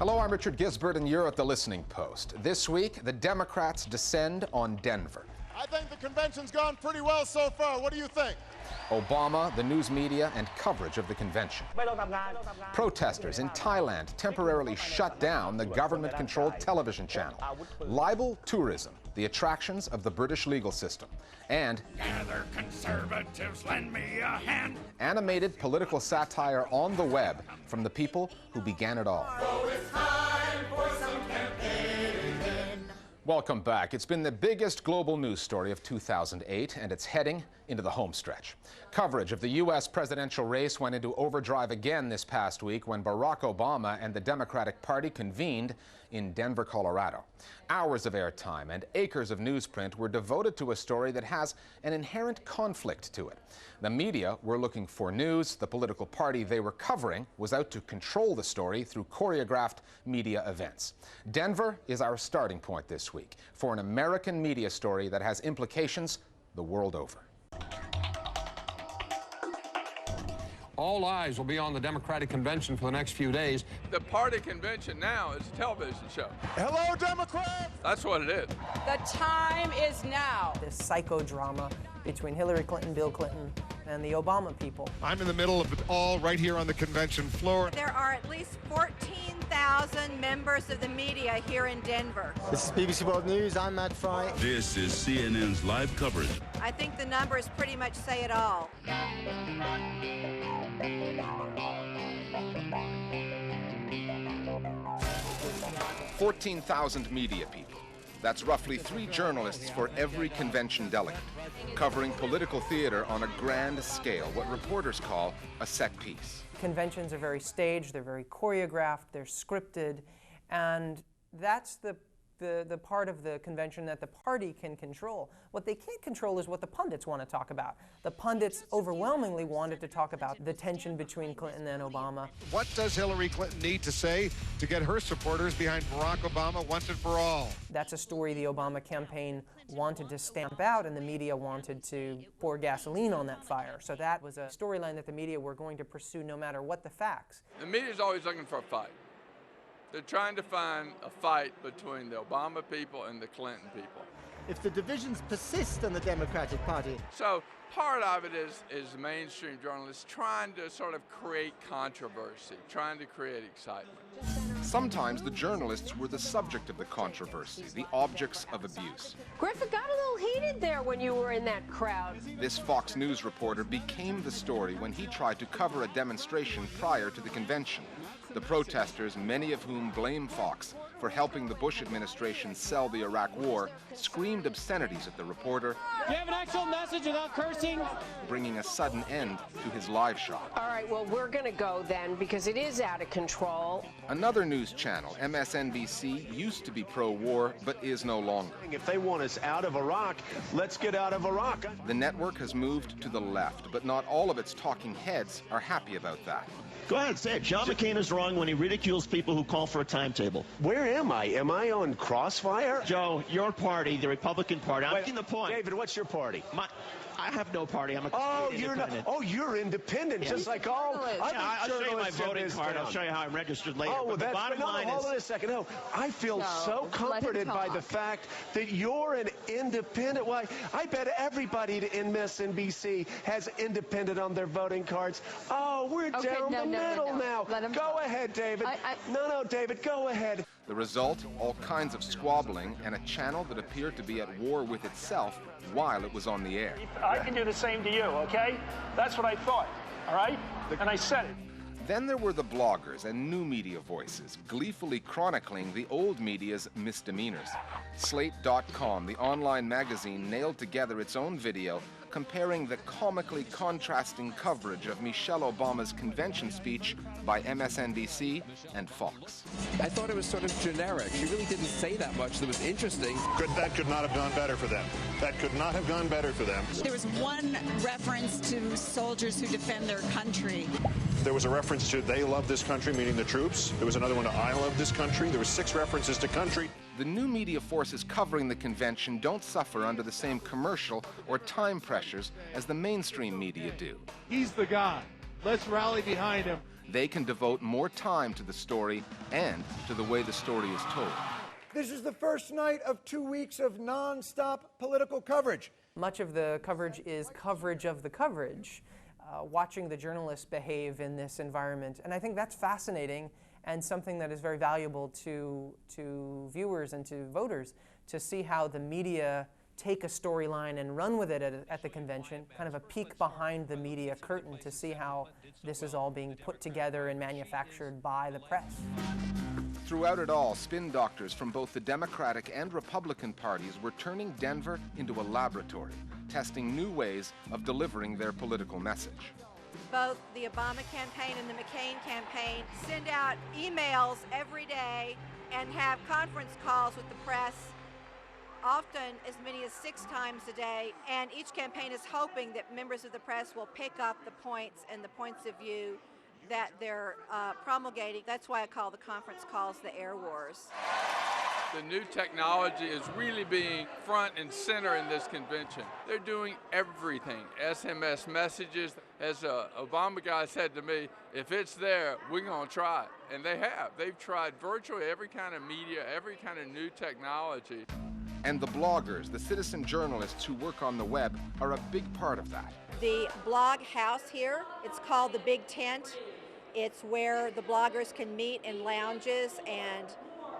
Hello, I'm Richard Gisbert, and you're at The Listening Post. This week, the Democrats descend on Denver. I think the convention's gone pretty well so far. What do you think? Obama, the news media, and coverage of the convention. Protesters in Thailand temporarily shut down the government-controlled television channel. Libel tourism, the attractions of the British legal system. And gather conservatives, lend me a hand. Animated political satire on the web from the people who began it all. Welcome back. It's been the biggest global news story of 2008, and it's heading into the home stretch. Coverage of the U.S. presidential race went into overdrive again this past week when Barack Obama and the Democratic Party convened in Denver, Colorado. Hours of airtime and acres of newsprint were devoted to a story that has an inherent conflict to it. The media were looking for news. The political party they were covering was out to control the story through choreographed media events. Denver is our starting point this week for an American media story that has implications the world over. All eyes will be on the Democratic convention for the next few days. The party convention now is a television show. Hello, Democrats! That's what it is. The time is now. This psychodrama between Hillary Clinton, Bill Clinton, and the Obama people. I'm in the middle of it all right here on the convention floor. There are at least 14,000 members of the media here in Denver. This is BBC World News. I'm Matt Fry. This is CNN's live coverage. I think the numbers pretty much say it all. 14,000 media people. That's roughly 3 journalists for every convention delegate, covering political theater on a grand scale, what reporters call a set piece. Conventions are very staged, they're very choreographed, they're scripted, and that's the part of the convention that the party can control. What they can't control is what the pundits want to talk about. The pundits overwhelmingly wanted to talk about the tension between Clinton and Obama. What does Hillary Clinton need to say to get her supporters behind Barack Obama once and for all? That's a story the Obama campaign wanted to stamp out, and the media wanted to pour gasoline on that fire. So that was a storyline that the media were going to pursue no matter what the facts. The media's always looking for a fight. They're trying to find a fight between the Obama people and the Clinton people. If the divisions persist in the Democratic Party. So part of it is mainstream journalists trying to sort of create controversy, trying to create excitement. Sometimes the journalists were the subject of the controversy, the objects of abuse. Griffith got a little heated there when you were in that crowd. This Fox News reporter became the story when he tried to cover a demonstration prior to the convention. The protesters, many of whom blame Fox for helping the Bush administration sell the Iraq War, screamed obscenities at the reporter. Do you have an actual message without cursing? Bringing a sudden end to his live shot. All right, well, we're going to go then because it is out of control. Another news channel, MSNBC, used to be pro-war, but is no longer. If they want us out of Iraq, let's get out of Iraq. The network has moved to the left, but not all of its talking heads are happy about that. Go ahead, say it. John McCain is wrong when he ridicules people who call for a timetable. Where am I? Am I on Crossfire? Joe, your party, the Republican Party. I'm making the point. David, what's your party? I have no party. I'm a you're not. Oh, you're independent, just like all. I'll show you my voting card. I'll show you how I'm registered later. Oh, well, but the bottom line hold on a second. No, I feel so comforted by the fact that you're an independent. Why? I bet everybody in MSNBC has independent on their voting cards. Oh, we're down the middle now. Go ahead, David. No, David, go ahead. The result, all kinds of squabbling and a channel that appeared to be at war with itself while it was on the air. I can do the same to you, okay? That's what I thought, all right? And I said it. Then there were the bloggers and new media voices, gleefully chronicling the old media's misdemeanors. Slate.com, the online magazine, nailed together its own video comparing the comically contrasting coverage of Michelle Obama's convention speech by MSNBC and Fox. I thought it was sort of generic. She really didn't say that much that was interesting. That could not have gone better for them. That could not have gone better for them. There was one reference to soldiers who defend their country. There was a reference to they love this country, meaning the troops. There was another one to I love this country. There were 6 references to country. The new media forces covering the convention don't suffer under the same commercial or time pressures as the mainstream media do. He's the guy. Let's rally behind him. they can devote more time to the story and to the way the story is told. This is the first night of 2 weeks of non-stop political coverage. Much of the coverage is coverage of the coverage, watching the journalists behave in this environment. And I think that's fascinating and something that is very valuable to viewers and to voters, to see how the media take a storyline and run with it at the convention, kind of a peek behind the media curtain to see how this is all being put together and manufactured by the press. Throughout it all, spin doctors from both the Democratic and Republican parties were turning Denver into a laboratory, testing new ways of delivering their political message. Both the Obama campaign and the McCain campaign send out emails every day and have conference calls with the press, often as many as 6 times a day, and each campaign is hoping that members of the press will pick up the points and the points of view that they're promulgating. That's why I call the conference calls the air wars. The new technology is really being front and center in this convention. They're doing everything. SMS messages, as an Obama guy said to me, if it's there, we're going to try it. And they have. They've tried virtually every kind of media, every kind of new technology. And the bloggers, the citizen journalists who work on the web, are a big part of that. The blog house here, it's called the Big Tent. It's where the bloggers can meet in lounges and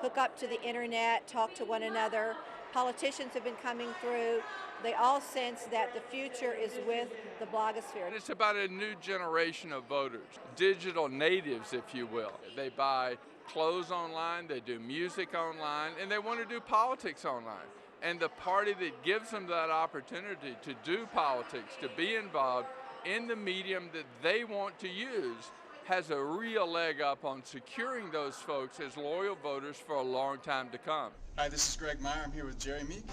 hook up to the internet, talk to one another. Politicians have been coming through. They all sense that the future is with the blogosphere. And it's about a new generation of voters, digital natives, if you will. They buy clothes online, they do music online, and they want to do politics online. And the party that gives them that opportunity to do politics, to be involved in the medium that they want to use, has a real leg up on securing those folks as loyal voters for a long time to come. Hi, this is Greg Meyer. I'm here with Jerry Meek.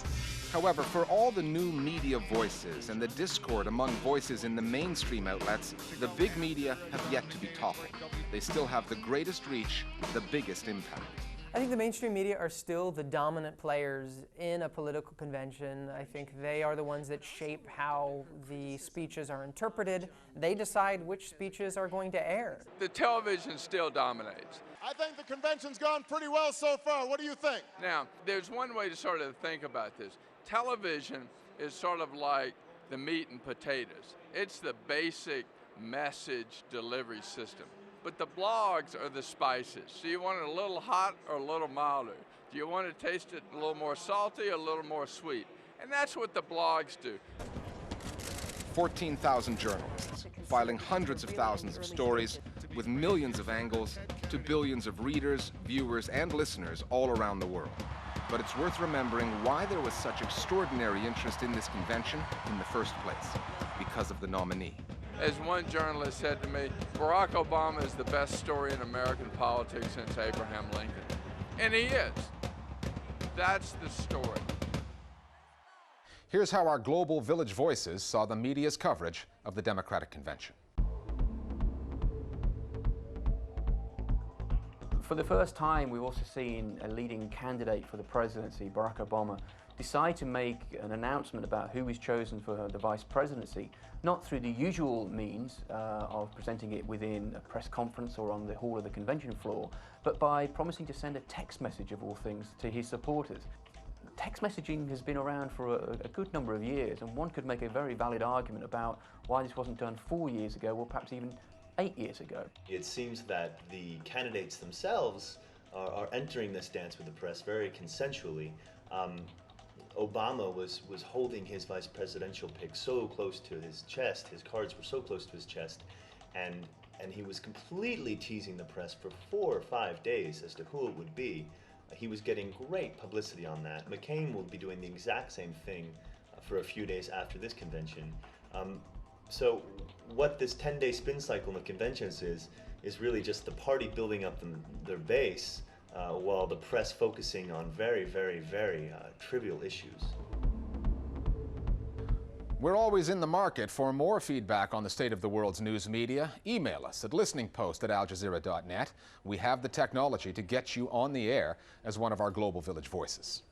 However, for all the new media voices and the discord among voices in the mainstream outlets, the big media have yet to be talking. They still have the greatest reach, the biggest impact. I think the mainstream media are still the dominant players in a political convention. I think they are the ones that shape how the speeches are interpreted. They decide which speeches are going to air. The television still dominates. I think the convention's gone pretty well so far. What do you think? Now, there's one way to sort of think about this. Television is sort of like the meat and potatoes. It's the basic message delivery system. But the blogs are the spices. So you want it a little hot or a little milder? Do you want to taste it a little more salty or a little more sweet? And that's what the blogs do. 14,000 journalists, filing hundreds of thousands of stories with millions of angles to billions of readers, viewers, and listeners all around the world. But it's worth remembering why there was such extraordinary interest in this convention in the first place, because of the nominee. As one journalist said to me, Barack Obama is the best story in American politics since Abraham Lincoln. And he is. That's the story. Here's how our Global Village Voices saw the media's coverage of the Democratic Convention. For the first time, we've also seen a leading candidate for the presidency, Barack Obama, decide to make an announcement about who is chosen for the vice presidency, not through the usual means of presenting it within a press conference or on the hall of the convention floor, but by promising to send a text message of all things to his supporters. Text messaging has been around for a good number of years, and one could make a very valid argument about why this wasn't done 4 years ago, or perhaps even 8 years ago. It seems that the candidates themselves are entering this dance with the press very consensually. Obama was holding his vice presidential pick so close to his chest, his cards were so close to his chest, and he was completely teasing the press for 4 or 5 days as to who it would be. He was getting great publicity on that. McCain will be doing the exact same thing for a few days after this convention. So what this 10-day spin cycle in the conventions is really just the party building up their base while the press focusing on very, very, very trivial issues. We're always in the market. For more feedback on the state of the world's news media, email us at listeningpost@aljazeera.net. We have the technology to get you on the air as one of our Global Village Voices.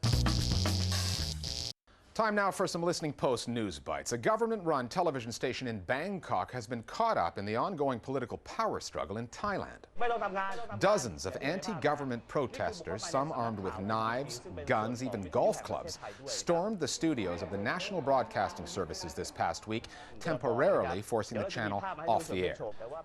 Time now for some Listening Post News Bites. A government-run television station in Bangkok has been caught up in the ongoing political power struggle in Thailand. Dozens of anti-government protesters, some armed with knives, guns, even golf clubs, stormed the studios of the National Broadcasting Services this past week, temporarily forcing the channel off the air.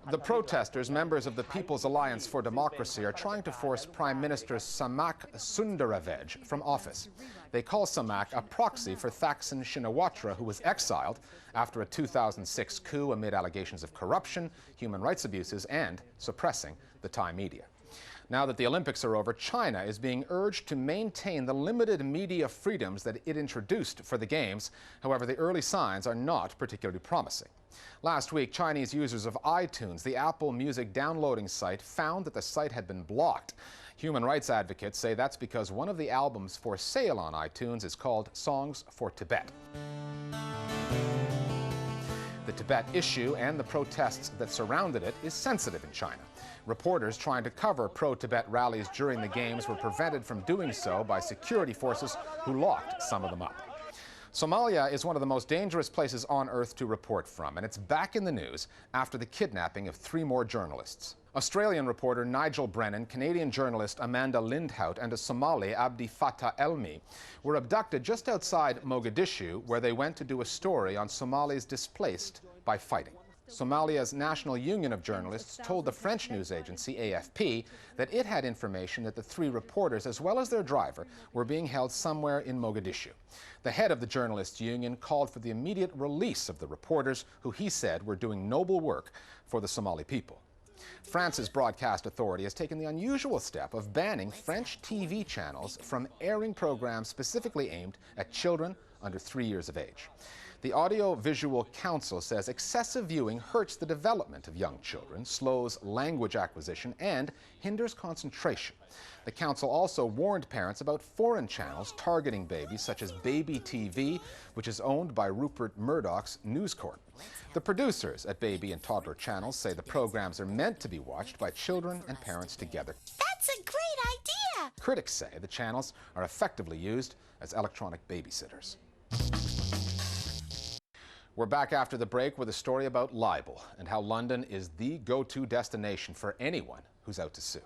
The protesters, members of the People's Alliance for Democracy, are trying to force Prime Minister Samak Sundaravej from office. They call Samak a proxy for Thaksin Shinawatra, who was exiled after a 2006 coup amid allegations of corruption, human rights abuses, and suppressing the Thai media. Now that the Olympics are over, China is being urged to maintain the limited media freedoms that it introduced for the Games. However, the early signs are not particularly promising. Last week, Chinese users of iTunes, the Apple Music downloading site, found that the site had been blocked. Human rights advocates say that's because one of the albums for sale on iTunes is called Songs for Tibet. The Tibet issue and the protests that surrounded it is sensitive in China. Reporters trying to cover pro-Tibet rallies during the Games were prevented from doing so by security forces who locked some of them up. Somalia is one of the most dangerous places on earth to report from, and it's back in the news after the kidnapping of 3 more journalists. Australian reporter Nigel Brennan, Canadian journalist Amanda Lindhout, and a Somali, Abdi Fattah Elmi, were abducted just outside Mogadishu, where they went to do a story on Somalis displaced by fighting. Somalia's National Union of Journalists told the French news agency AFP that it had information that the 3 reporters, as well as their driver, were being held somewhere in Mogadishu. The head of the journalists' union called for the immediate release of the reporters, who he said were doing noble work for the Somali people. France's broadcast authority has taken the unusual step of banning French TV channels from airing programs specifically aimed at children under 3 years of age. The Audio-Visual Council says excessive viewing hurts the development of young children, slows language acquisition, and hinders concentration. The council also warned parents about foreign channels targeting babies, such as Baby TV, which is owned by Rupert Murdoch's News Corp. The producers at baby and toddler channels say the programs are meant to be watched by children and parents together. That's a great idea! Critics say the channels are effectively used as electronic babysitters. We're back after the break with a story about libel and how London is the go-to destination for anyone who's out to sue.